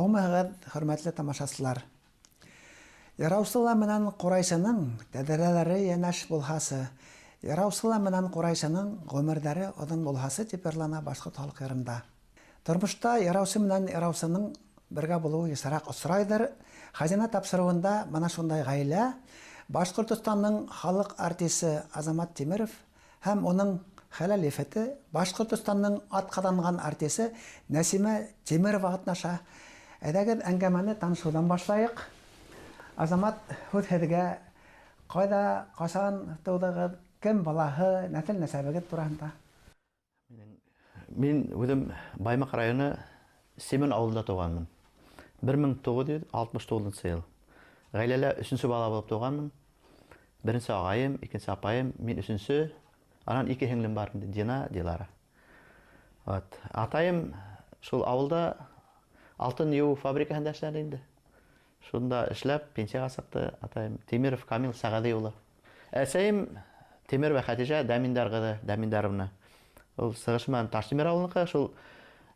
Саумағыд, хөрмәтле тамашасылар. Яраусыла менән Ҡурайсының тәҙрәләре йәнәш булһасы, Яраусыла менән Ҡурайсының ғүмерҙәре оҙон булһасы тип йырлана башҡорт халыҡ йырында. Тормошта Яраусы менән Яраусының бергә булыуы есараҡ осрайҙыр. Хазина тапсырыуында мына шундай ғаилә Башҡортостанның халыҡ артисы Азамат Тимеров һәм уның хәләлифәте Башҡортостанның атҡаҙанған артисы Нәсимә Тимерова ҡатнаша. Әйҙәгеҙ әңгәмәне танышыуҙан башлайыҡ. Азамат, һүҙ һеҙгә. Ҡайҙа, ҡасан тыуҙығыҙ, кем балаһы, нәҫел нәсәбегеҙ тураһында? Мин үҙем Баймаҡ районы Семен ауылында тыуғанмын. 1969 йыл. Ғаиләлә 3-нче бала булып тыуғанмын. Беренсе ағайым, икенсе апайым, мин 3-нче. Анан 2 һеңлем бар, Дина, Дилара. Атайым шул ауылда алтын йыу фабрикаһында эшләне инде. Шунда эшләп пенсияға сыҡты. Атайым Тимеров Камил Сәғәҙи улы. Әсәйем Тимерова Хәтижә Дәминдар ҡыҙы, Дәминдаровна. Ул Сығышман Таштимер ауылыныҡы. Шул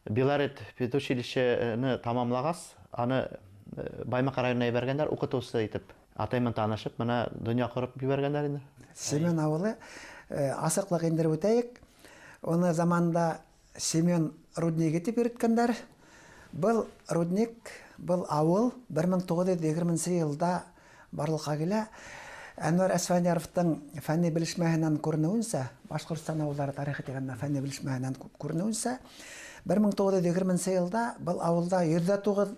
Белорет педучилищені тамамлағас, аны Баймаҡ районына ебәргәндәр, уҡытыусы итеп. Атаймен танышып, мына донъя ҡороп ебәргәндәр инде. Семен ауылы асыҡлыҡ индереп үтәйек. Уны заманда Семен рудниги тип йөрөткәндәр. Был рудник, был ауыл 1920 йылда барлыҡҡа килә. Әнүәр Әсфәнияровтың фәнни белешмәһенән күренеүенсә, Башҡортостан ауылдары тарихы тигәндә фәнни белешмәһенән күренеүенсә, 1920 йылда был ауылда 109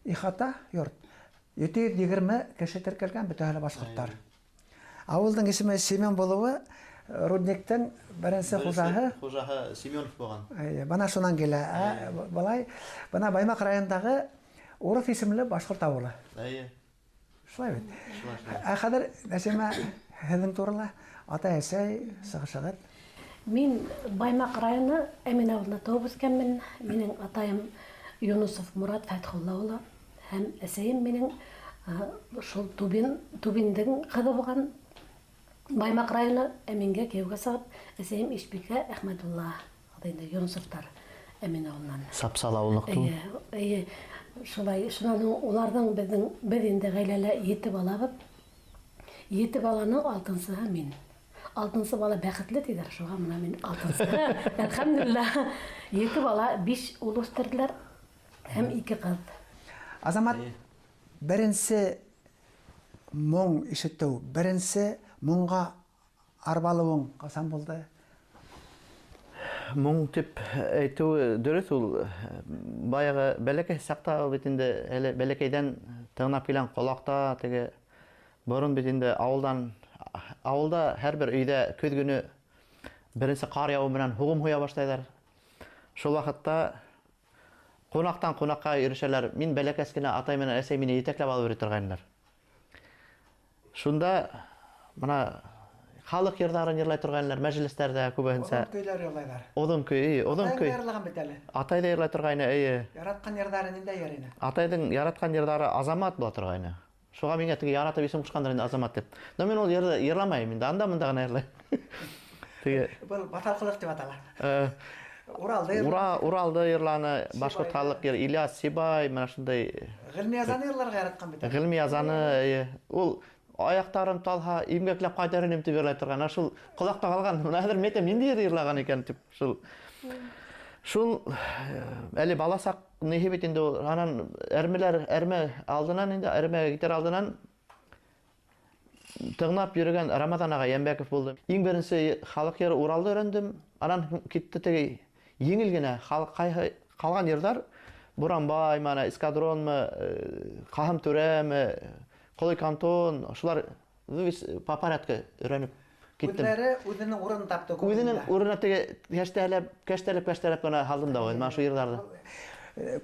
ихата йорт, 720 кеше теркәлгән, бөтәһе лә башҡорттар. Ауылдың исеме Семен булыуы рудниктың беренсе хужаһы Семенов булған. Бына шунан килә. Былай, бына Баймаҡ райондағы урыҫ исемле башҡорт ауылы. Шулай бит. Хәҙер Нәсимә, һеҙҙең турала ата-әсәй сығышығыҙ. Мин Баймаҡ районы Әмин ауылында тыуып үҫкәнмен. Минең атайым Юнусов Мурат Фәтхулла улы һәм әсәйем минең шул Тубиндың ҡыҙы булған. Баймаҡ районы Әмингә кейәүгә сығып, әсәйем Ишбикә Әхмәдулла ҡыҙы Юнусовтар Әмин ауылынан. Сапсал ауылыныҡ. Шулай, шунан уларҙың беҙ инде ғаиләлә 7 балабыҙ. 7 баланың 6-сыһы мин. 6-сы бала бәхетле тиҙәр, шуға мына мин 6-сы. Әлхәмдулилlah. 7 бала 5 ул үҫтерҙеләр һәм 2 ҡыҙ. Азамат, беренсе моң ишетеү, беренсе моңға арбалыуың ҡасан булды? Моң тип әйтеү дөрөҫ, ул баяғы бәләкәй саҡта бит инде бәләкәйҙән тыңлап килгән ҡолаҡта теге борон бит инде ауылда һәр бер өйҙә көҙ көнө беренсе ҡар яуы менән һуғым һуя башлайҙар. Шул ваҡытта ҡунаҡтан ҡунаҡҡа йөрөшәләр. Мин бәләкәс кенә атай менән әсәй мине етәкләп алып йөрөй торғайнылар. Шунда мына халыҡ йырҙарын йырлай торғайнылар, мәжлестәрҙә күбеһенсә. Оҙон көйләр йырлайҙар. Оҙон көй, оҙон көй. Атай йырлаған бит әле. Атай да йырлай торғайны, Яратҡан йырҙары ниндәй йыр ине? Атайҙың яратҡан йырҙары Азамат була торғайны. Шуға миңә теге яратып исем ҡушҡандар инде Азамат дип. Но мин ул йырҙы йырламайым инде, анда-мында ғына йырлайым. Был баталҡылыҡ дип атала. Уралды йырланы, башҡорт халыҡ йыр, Ильяс Сибай, мына шундай. Ғилми язаны йырларға яратҡан бит. Ғилми язаны, ул аяҡтарым талһа, имгәкләп ҡайтар инем тип йырлай торған. Шул ҡолаҡта ҡалған, мына хәҙер мәйтәм, ниндәй йыр йырлаған икән тип. Шул әле бала саҡ ниһе бит инде ул, анан әрмә алдынан инде, әрмәгә китер алдынан тыңлап йөрөгән Рамаҙан аға Йәмбәков булды. Иң беренсе халыҡ йыры Уралды өйрәндем. Анан китте теге еңел генә ҡалған йырҙар. Буранбай, мана эскадронмы, Ҡаһым түрәме, Ҡолой кантон, шулар по-порядке өйрәнеп киттем. Үҙҙәре үҙенең урынын тапты. Үҙенең урынына теге кәштәләп генә һалдым да мана шу йырҙарҙы.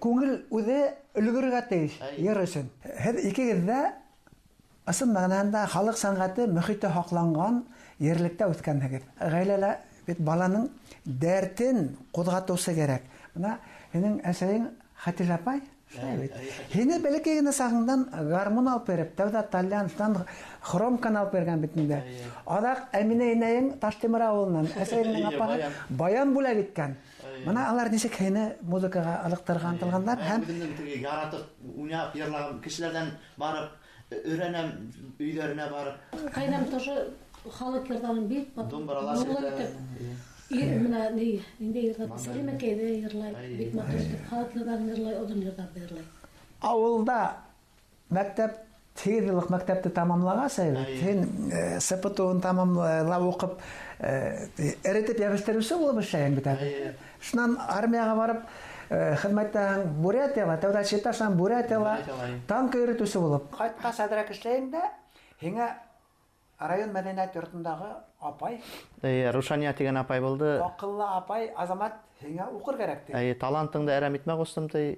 Күңел үҙе өлгөрөргә тейеш йыр өсөн. Һеҙ икегеҙ ҙә ысын мәғәнәһендә халыҡ сәнғәте мөхите һаҡланған ерлектә үҫкәнһегеҙ. Ғаиләлә бит баланың дәртен ҡуҙғатыусы кәрәк. Бына һинең әсәйең Хәтижә апай Хине бәләкәй генә сагыңдан гармон алып берип, тәүдә Тальянстан хромканы алып бергән бит инде. Адак Әминә инәең Таштемир авылыннан, әсәйнең апаһы баян бүләк иткән. Менә алар ничек хине музыкага алыктырган тылгандар һәм Үземнең яратып, уйнап, йырлаган кешеләрдән барып, өйрәнәм, өйләренә барып. Кайнам тоже халык йырдан бик Думбыралар Менә инде йырлап Сәлимәкәйдә йырлай, бик матур итеп халык йырдан йырлай, одан йырлап йырлай. авылда мәктәп 8 еллык мәктәпте тамамлаган сәйбәт. Син СПТУны тамамлап укып, эретеп ябыштыручы булып эшләгән бит әле. Шуннан армияга барып, хезмәттән Бурятияга, тәүдә Читаштан Бурятияга танк өйрәтүче булып. Кайткач әдрәк эшләгәндә, һиңа район мәдәният йортындагы апай, Рушания дигән апай булды. акыллы апай Азамат һиңа укыр кирәк ди. Талантыңды әрәм итмә кустым ти.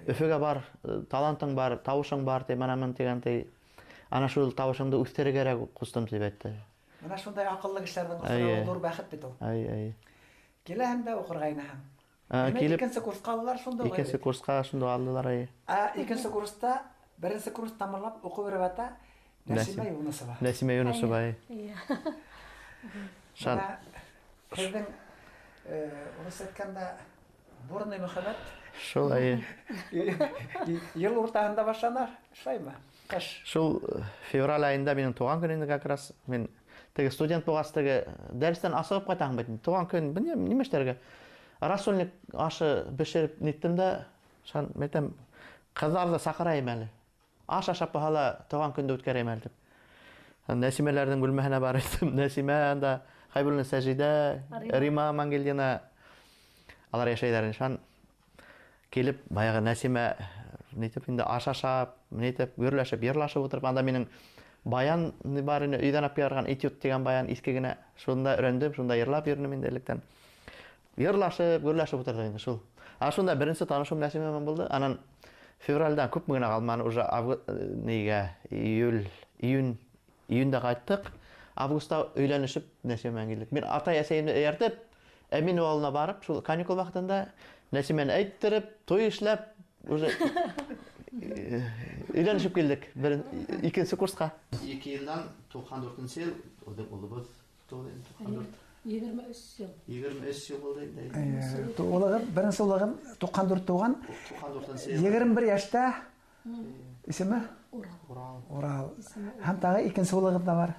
Өфөгә бар, талантың бар, тавышың бар ти, манамын дигән ти. Ана шул тавышыңды үстерергә кирәк кустым дип әйтте. Менә шундай акыллы кешеләрнең укырга зур бәхет бит ул. Киләһем дә укырга инәһем. Килеп Икенче курска алдылар шунда. икенче курска шунда алдылар. Икенче курста, беренче курс тамамлап укып бервата Нәсимә Юнусова. Нәсимә Юнусова. Шан. Кызның урыс әйткәндә бурный мөхәббәт. Шул Ел уртаһында башланар, шулаймы? Кыш. Шул февраль айында минем туган көнендә как раз мен теге студент булгастыгы дәрестән асыгып кайтам бит. Туган көн белмим нимә эшләргә. Рассольник ашы бешереп ниттем дә, шан мәйтәм кызларны сакырайм әле. Аш ашап баһала туган көндә үткәрәм әле дип. Нәсимәләрнең бүлмәһенә бар идем. Нәсимә анда, Хайбуллина Сәҗидә, Рима Мангельдина алар яшәйләр. Шан килеп баягы Нәсимә нитеп инде аш ашап, нитеп гөрләшеп, йырлашып утырып, анда минең баян бар иде, өйдән алып ярган этюд дигән баян иске генә. Шунда өйрәндем, шунда йырлап йөрдем инде электән. Йырлашып, гөрләшеп утырдык инде шул. Шунда беренче танышым Нәсимә менән булды. Анан февральдә күп генә калманы, уже июньдә кайттык. Августта өйләнешеп Нәсимә менән килдек. Мин ата-әсәемне эйәртеп, Әмин авылына барып, шул каникул вакытында Нәсимәне әйттереп, той эшләп, уже өйләнешеп килдек. Икенче курска. 2 елдан 94 ел, улыбыз 94. 23 ел. 23 ел булды инде. Улыгым, беренче улыгым 94 туган. 94 ел. 21 яшьтә. Исеме? Урал. Урал. Һәм тагы икенче улыгым да бар.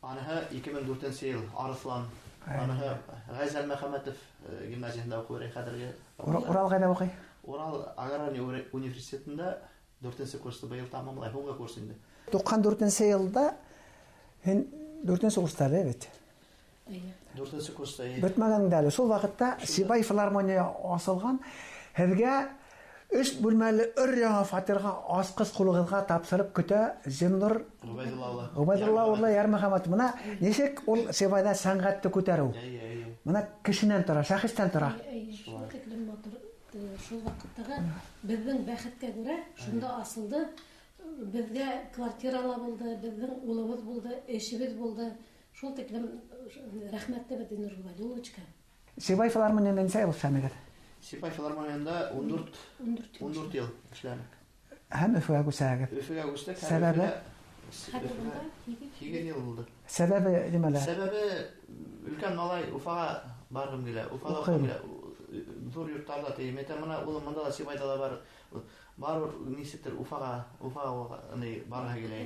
Аныһы 2004 ел Арыслан. Аныһы Гайзал Мәхәмәтов гимназиясында укый хәзерге. Урал кайда укый? Урал аграрный университетында 4-нче курсты быел тамамлай, һуңгы курс инде. 94 елда һин 4-нче курста бит. 4-нче курста. Бетмәгән дә шул вакытта Сибай филармония асылган. Һәргә 3 бүлмәле өр-яңа фатирга аскыз кулыгызга тапшырып көтә Зиннур Убайдулла улы Ярмөхәмәт. Менә ничек ул Сибайда сәнгатьте күтәрү? Менә кешенән тора, шәхестән тора. Шул тиклем матур, шул вакыттагы безнең бәхеткә күрә шунда асылды. Безгә квартиралар булды, безнең улыбыз булды, эшебез булды. Шул тиклем рәхмәтле бит Зиннур Убайдулловичка. Сибай филармонияда ничә ел эшләмәгән? Сибай филармониясында 14 ел эшләдек. Һәм Өфөгә күчәгән. Өфөгә күчтек. Сәбәбе? Хәзергә 2 ел булды. Сәбәбе нимәләр? Сәбәбе өлкән малай Уфага баргым килә. Уфага укыйм килә. Зур йортларда тием. Менә улым монда да Сибайда да бар. Барыр нисектер Уфага барга килә.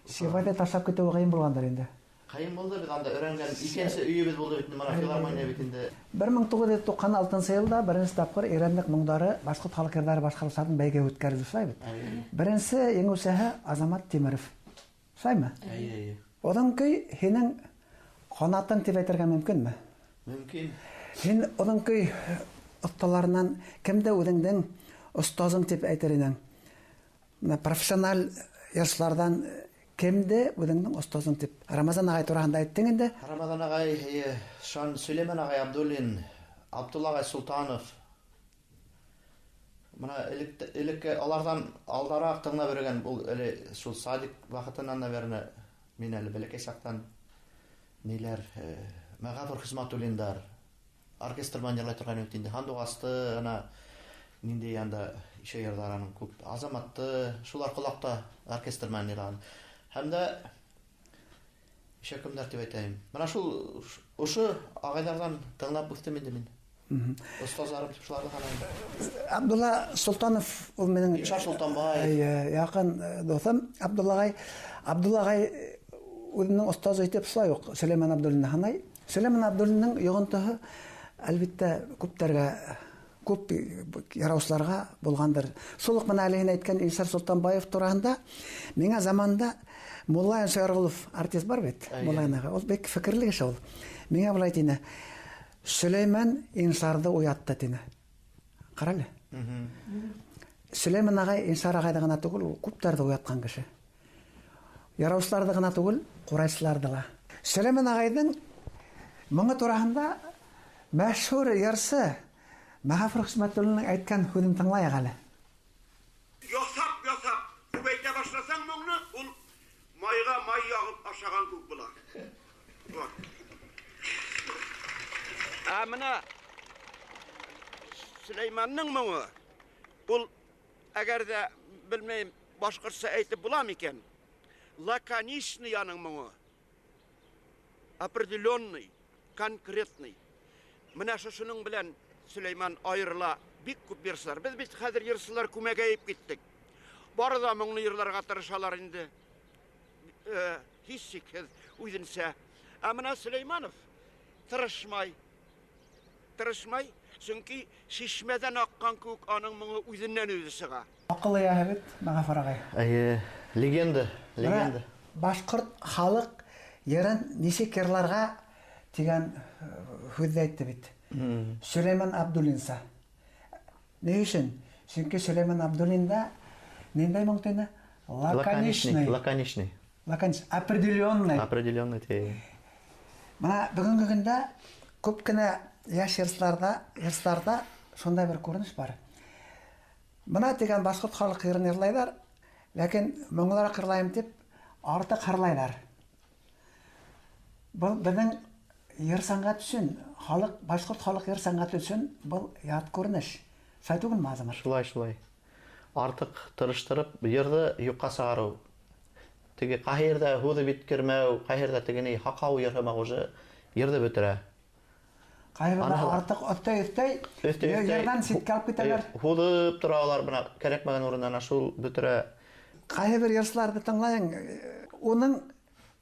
Сибайда ташлап китү кыен булгандыр инде. Кайын булды, без анда өйрәнгән икенче өебез булды бит, менә филармония бит инде. 1996 елда беренче тапкыр Ирәнлек моңдары башкорт халык йырлары башкарылышатын бәйге үткәрелде шулай бит. Беренче еңүчесе Азамат Тимеров. Шулаймы? Одан көй һинең канатың дип әйтергә мөмкинме? Мөмкин. Һин одан көй осталарынан кемдә үзеңнең остазың дип әйтер идең? Профессиональ ярышлардан кемде үзеңнең остазың дип Рамазан агай турында әйттең инде. Рамазан агай, Шан Сөлейман агай Абдуллин, Абдулла агай Султанов. Менә элек алардан алдарак тыңлап бергән бул әле шул садик вакытыннан наверное мин әле бәләкәй чактан ниләр Мәгафур Хисматуллиндар оркестр менә ярлай торган инде. Хандугасты, ана ниндей анда ише йырларын күп. Азаматты шулар колакта оркестр менен ыйлаган. Һәм дә ише кемнәр дип әйтәм. Менә шул ошо агайлардан тыңлап үстем инде мин. Остазларым шуларны һәм Абдулла Султанов ул минең Илшат Султанбаев. Якын дустым Абдулла агай үзенең остазы итеп шулай ук Сөләйман Абдуллинны һанай. Сөләйман Абдуллинның йогынтыһы әлбәттә күп яраучыларга булгандыр. Шул ук менә әле әйткән Илшат Султанбаев турында миңа заманда Муллаев Шәргулов артист бар бит. Муллаевга ул бик фикерле кеше ул. Миңа булай дине. Сөләйман инсарды уятты дине. Карале. Сөләйман агай инсар агайды гына түгел, ул күптәрде уяткан кеше. Яраучыларды гына түгел, курайчыларды да. Сөләйман агайдың моңы турында мәшһүр ярсы Мәгафур Хисмәтулланың әйткән сүзен тыңлайык әле. Ясап, күбәйтә башласаң моңны, ул майга май ягып ашаган күк була. Менә Сөләйманның моңы, ул әгәр дә белмәйм, башкортча әйтеп була микән? Лаконичный аның моңы. Определенный, конкретный. Менә шушының белән Сөләйман айырыла бик күп йырсылар. Без бит хәзер йырсылар күмәгәеп киттек. Бары да моңны йырларга тырышалар инде. Һичшиксез үзенчә. Менә Сөләйманов тырышмай, чөнки шишмәдән аккан күк аның моңы үзеннән үзе чыга. Акыллы яһәбет Мәгафур агай. Легенда. Башкорт халык йырын ничек йырларга дигән сүз әйтте бит. Сөләйман Абдуллинса. Не өчен? Чөнки Сөләйман Абдуллинда ниндай моң тине? Лаконичный. Определенный. Менә бүгенге көндә күп кенә яшь йырсларда шундай бер күренеш бар. Менә дигән башкорт халык йырын йырлайлар, ләкин моңлар кырлайым дип артык кырлайлар. Бу безнең йыр сәнгать өчен, башкорт халык йыр сәнгате өчен бу ят күренеш. Шулай түгелме Азамат? Шулай. Артык тырыштырып, йырды юкка сыгару. Теге каһирдә худы биткермәү, каһирдә тегене хакау йырмау уже йырды бетерә. Кайберләр артык өстәй йырдан ситкә алып китәләр. Худып торалар, менә кирәкмәгән урыннан шул бетерә. Кайбер йырсларны тыңлаң, уның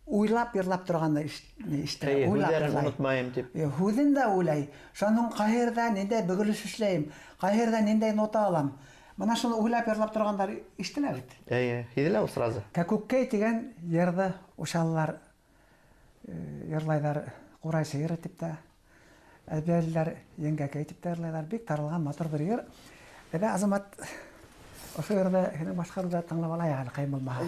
уйлап йырлап торганда иштә. Уйларын онытмайым дип. Худын да уйлай. Шуның каһирдә ниндәй бөгелеш эшләйм, каһирдә ниндәй нота алам. Менә шуны уйлап йырлап торгандар иштеләр бит. Хиделә ул сразу. Кәкүккәй дигән йырды ушаллар йырлайлар, курайсы йыр дип тә. Әбияллар яңгәкәй дип тә йырлайлар. Бик таралган матур бер йыр. Азамат ошо йырда һинең башкаруда тыңлап алайык әле кайын булмаһа.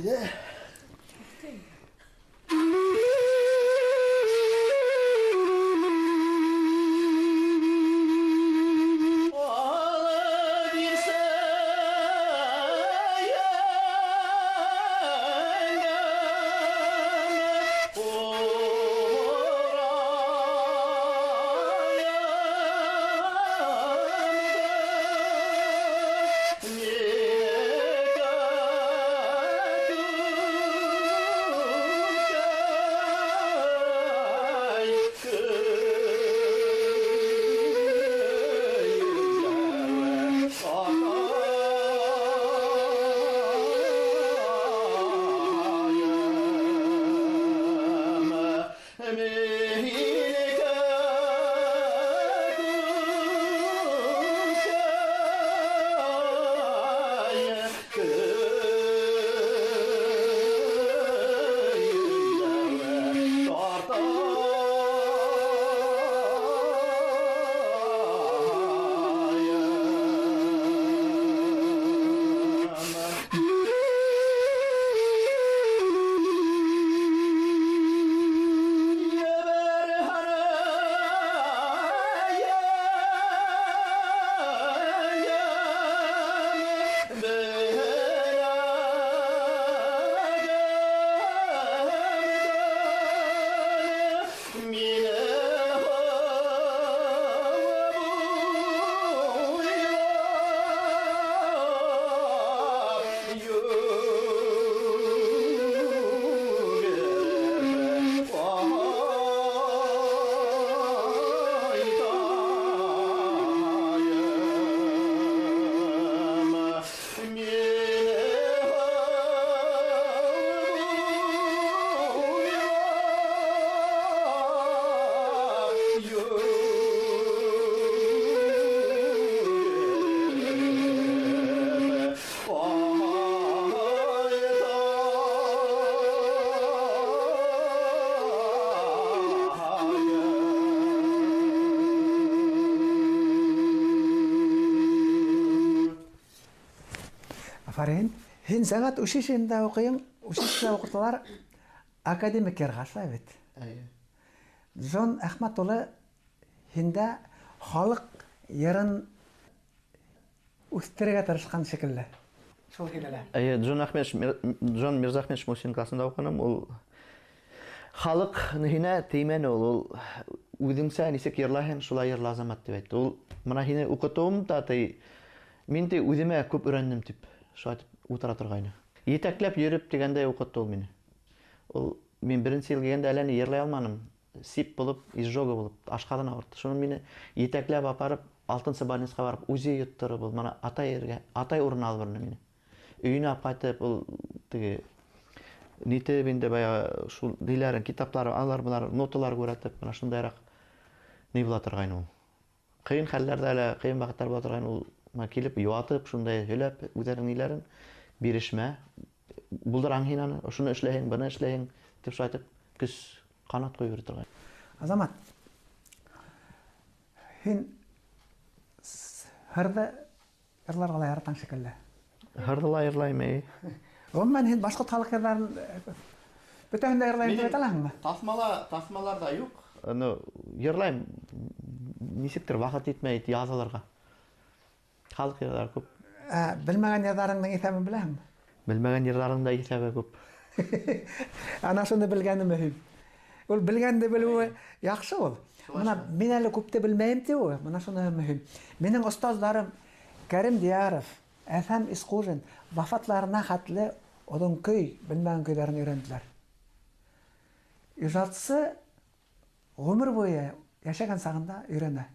Афарин. Һин сәгать училищесында укыйң, училищеда укыталар академик яргаша бит. Джон Әхмәт улы һиндә халык ярын үстерергә тырышкан шикелле. Шул киләлә. Джон Мирзахметович Мусин классында укыным, ул халык һине теймәне ул үҙеңсә нисек йырлайһың, шулай йырла Азамат дип әйтте. Ул менә һине укытуым да мин үҙемә күп өйрәндем дип шулай утыра торгайны. Етәкләп йөрөп дигәндәй укытты ул мине. Ул мин беренче ел килгәндә әллә ни йырлай алманым. Сип булып, изжога булып, ашкадан авыртты. Шуны мине етәкләп апарып, 6-нчы больницага барып, үзе йоттырып, ул менә атай урын алып берне мине. Өйенә алып кайтып, ул теге нитеп инде бая шул диләрен, китаплары, алар булар, ноталар күрәтеп, менә шундайрак ни була торгайны ул. Кыен хәлләрдә әле, кыен вакытлар була торгайны ул, менә килеп юатып, шундай һөйләп, үзләренең ниләрен бирешмә, булдырам һин аны, шуны эшләһең, буны эшләһең дип шайтып, көз канат куеп торгай. Азамат. Һин һәрдә йырларга ла яратаң шикелле. Һәрдә йырлайм. Гомумән һин башка халык йырларын бөтәһендә йырлайм дип әйтәләрме? Тасмаларда юк. Ну, йырлайм. Нисектер вакыт итмәй язылырга. Халык йырлары күп. Белмәгән йырларыңның исәбен беләһеңме? Белмәгән йырларында исәбе күп. Ана шуны белгәне мөһим. Ул белгәнде белүе яхшы ул. Менә мин әле күпте белмәйм ди ул. Менә шуны мөһим. Минең остазларым Кәрим Дияров, Әфәм Исқужин вафатларына хәтле одан көй, белмәгән көйләрен өйрәнделәр. Иҗатчысы гомер буе яшәгән сагында өйрәнә.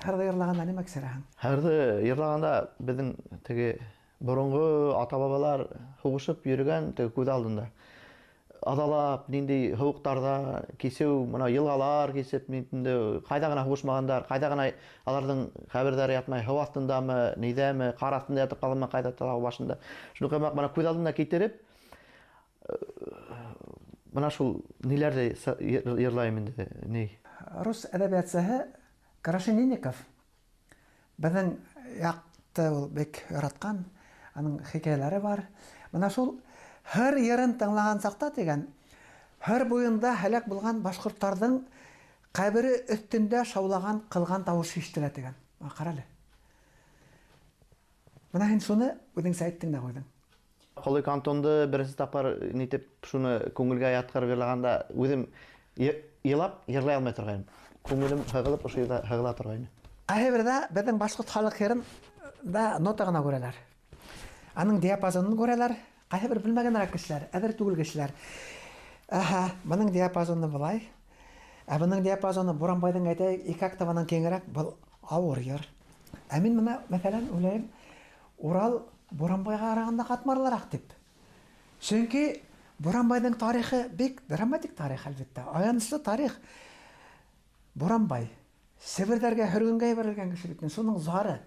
Һәрдә йырлаганда нимә кисерәһең? Һәрдә йырлаганда безнең теге борынгы ата-бабалар хугышып йөргән теге күз алдында. Адалап, нинди һуыктарда кисеү, менә елгалар кисеп, нинди кайда гына хугышмагандар, кайда гына аларның хәбәрдәре ятмай, һава астындамы, нидәме, кар астында ятып калганмы, кайда тау башында. Шуны кыймак менә күз алдына китереп, Мына шул ниләрдә йырлайм инде, ни? Рус әдәбиятчыһы Крашенинников безнең якты ул бик яраткан, аның хикәяләре бар. Менә шул һәр йырын тыңлаган сакта дигән, һәр буенда һәлак булган башкортларның кабере өстендә шаулаган кылган тавышы ишетелә дигән. Карале. Менә һин шуны үзең әйттең дә куйдың. Колый кантонды беренче тапкыр нитеп шуны күңелгә яткырып йырлаганда үзем елап йырлай алмай торгайным. Күңелем хыгылып ошыйда хыгыла торгайны. Кайбердә безнең башкорт халык йырын да нота гына күрәләр. Аның диапазонын күрәләр. Кайбер белмәгәнрәк кешеләр, әдер түгел кешеләр. Моның диапазоны булай. Моның диапазоны Буранбайдың әйтәйек, 2 октавадан киңрәк, бу авыр йыр. Мин моны, мәсәлән, уйлыйм, Урал Буранбайга караганда катмарлырак дип. Чөнки Буранбайдың тарихы бик драматик тарих әлбәттә. Аянычлы тарих. Буранбай Себердәргә хөргөнгә ибәрелгән кеше бит. Шуның зары.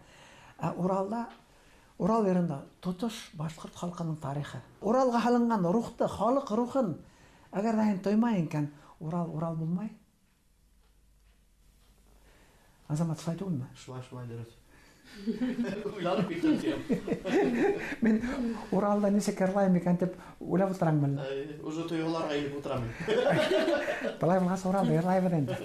Уралда Урал йырында тотыш башкорт халкының тарихы. Уралга халынган рухты, халык рухын әгәр дә тоймай икән, Урал булмай. Азамат шулай түгелме? Шулай дөрес. Уйланып киттем. Мин Уралда ничек йырлайм икән дип уйлап утырамын. Уже тойларга килеп утырам. Былай булгас Уралда йырлайбыз инде.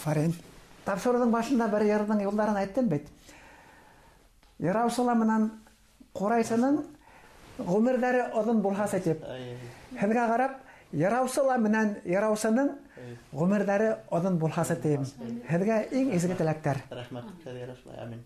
Афарин. Тапшырудың башында бер йырдың юлдарын айттым бит. Яраусыла менән Курайсының гомерләре озын булһасы дип. Һезгә карап, Яраусыла менән Яраусының гомерләре озын булһасы дип. Һезгә иң изге теләктәр. Рәхмәт, Яраусыла, амин.